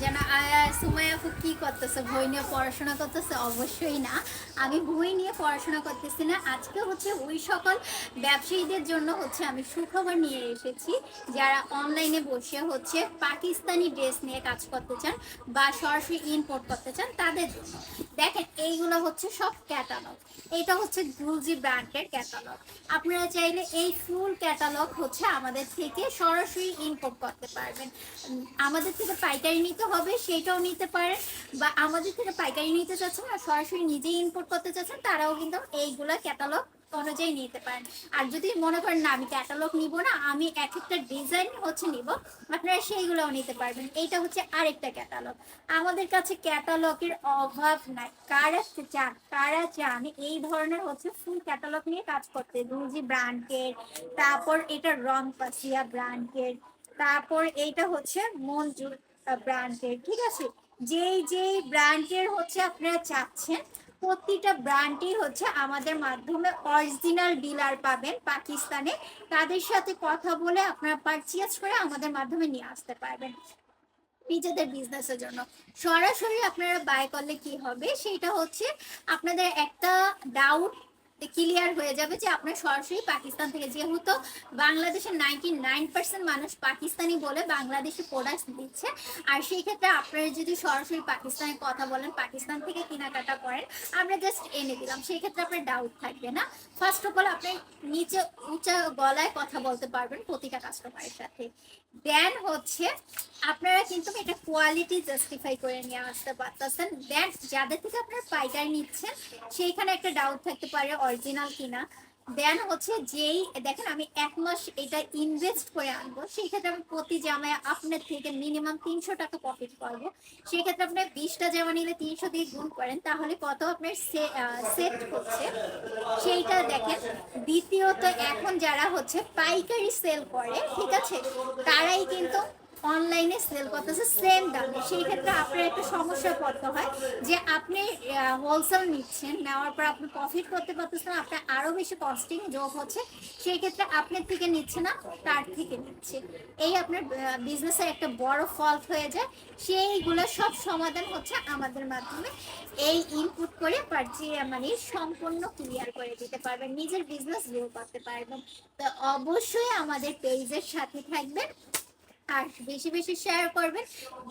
যেন সুমাইয়া আপু কি করতেছে, বই নিয়ে পড়াশোনা করতেছে? অবশ্যই না, আমি বই নিয়ে পড়াশোনা করতেছি না। আজকে হচ্ছে ওই সকল ব্যবসায়ীদের জন্য হচ্ছে আমি সুখবর নিয়ে এসেছি, যারা অনলাইনে বসে হচ্ছে পাকিস্তানি ড্রেস নিয়ে কাজ করতে চান বা সরাসরি ইম্পোর্ট করতে চান তাদের জন্য। দেখেন, এইগুলো হচ্ছে সব ক্যাটালগ। এটা হচ্ছে গুলজি ব্র্যান্ডের ক্যাটালগ। আপনারা চাইলে এই ফুল ক্যাটালগ হচ্ছে আমাদের থেকে সরাসরি ইম্পোর্ট করতে পারবেন। আমাদের থেকে পাইকারি নিতে হবে সেটাও নিতে পারেন, বা আমাদের থেকে পাইকারি নিতে চাচ্ছেন আর সরাসরি নিজেই ইম্পোর্ট করতে চাচ্ছেন তারাও কিন্তু এইগুলা ক্যাটালগ অনুযায়ী নিতে পারেন। আর যদি মনে করেন না আমি ক্যাটালগ নিব না, আমি এক একটা ডিজাইন হচ্ছে নিব, আপনারা সেইগুলোও নিতে পারবেন। এইটা হচ্ছে আরেকটা ক্যাটালগ। আমাদের কাছে ক্যাটালগের অভাব নাই। কারা চান এই ধরনের হচ্ছে ফুল ক্যাটালগ নিয়ে কাজ করতে, রুজি ব্র্যান্ডের, তারপর এটা রং পাসিয়া ব্র্যান্ডের, তারপর এইটা হচ্ছে মঞ্জুর ব্র্যান্ডের। ঠিক আছে, যেই যেই ব্র্যান্ডের হচ্ছে আপনারা চাচ্ছেন প্রতিটা ব্র্যান্ডই হচ্ছে আমাদের মাধ্যমে অরিজিনাল ডিলার পাবেন পাকিস্তানে। তাদের সাথে কথা বলে আপনারা পারচেজ করে আমাদের মাধ্যমে নিয়ে আসতে পারবেন নিজেদের বিজনেসের জন্য। সরাসরি আপনারা বাই করলে কি হবে সেটা হচ্ছে আপনাদের একটা ডাউট ক্লিয়ার হয়ে যাবে যে আপনার সরাসরি পাকিস্তান থেকে, যেহেতু বাংলাদেশের 99% মানুষ পাকিস্তানি বলে বাংলাদেশি প্রোডাক্ট দিচ্ছে। আর সেই ক্ষেত্রে আপনারা যদি সরাসরি পাকিস্তানে কথা বলেন, পাকিস্তান থেকে কেনাকাটা করেন, আমরা জাস্ট এনে দিলাম, সেই ক্ষেত্রে আপনার ডাউট থাকবে না। ফার্স্ট অফ অল আপনি নিচে উঁচা গলায় কথা বলতে পারবেন প্রতিটা কাস্টমারের সাথে। দেন হচ্ছে আপনারা কিন্তু এটা কোয়ালিটি জাস্টিফাই করে নিয়ে আসতে পারতেছেন। দেন যাদের থেকে আপনারা পাইকারি নিচ্ছেন সেইখানে একটা ডাউট থাকতে পারে অরিজিনাল কিনা। দেন হচ্ছে যেই দেখেন আমি 1 মাস এটা ইনভেস্ট করে আনবো, সেই ক্ষেত্রে আমি প্রতি জামায় আপনার থেকে মিনিমাম 300 টাকা প্রফিট করবো। সেই ক্ষেত্রে আপনি 20টা জামা নিলে 300 দিয়ে গুণ করেন, তাহলে কত আপনার সেট হচ্ছে সেইটা দেখেন। দ্বিতীয়ত, এখন যারা হচ্ছে পাইকারি সেল করে, ঠিক আছে, তারাই কিন্তু অনলাইনে সেল করতেছে সেম দামে। সেই ক্ষেত্রে আপনার একটা সমস্যা পড়তে হয় যে আপনি হোলসেল নিচ্ছেন, নেওয়ার পর আপনি প্রফিট করতে পারতেছেন, আপনার আরো বেশি কস্টিং যোগ হচ্ছে। সেই ক্ষেত্রে আপনার থেকে নিচ্ছে না, তার থেকে নিচ্ছে। এই আপনার বিজনেসের একটা বড় ফল্ট হয়ে যায়। সেইগুলো সব সমাধান হচ্ছে আমাদের মাধ্যমে। এই ইনপুট করে মানে সম্পূর্ণ ক্লিয়ার করে দিতে পারবেন, নিজের বিজনেস গ্রো করতে পারবেন। তো অবশ্যই আমাদের পেজের সাথে থাকবেন আর বেশি বেশি শেয়ার করবেন,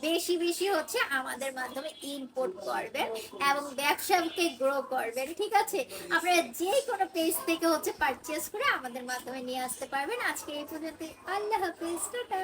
বেশি বেশি হচ্ছে আমাদের মাধ্যমে ইম্পোর্ট করবেন এবং ব্যবসাকে গ্রো করবেন। ঠিক আছে, আপনারা যে কোনো পেজ থেকে হচ্ছে পারচেস করে আমাদের মাধ্যমে নিয়ে আসতে পারবেন। আজকে এই পর্যন্ত, আল্লাহ হাফিজ, টাটা।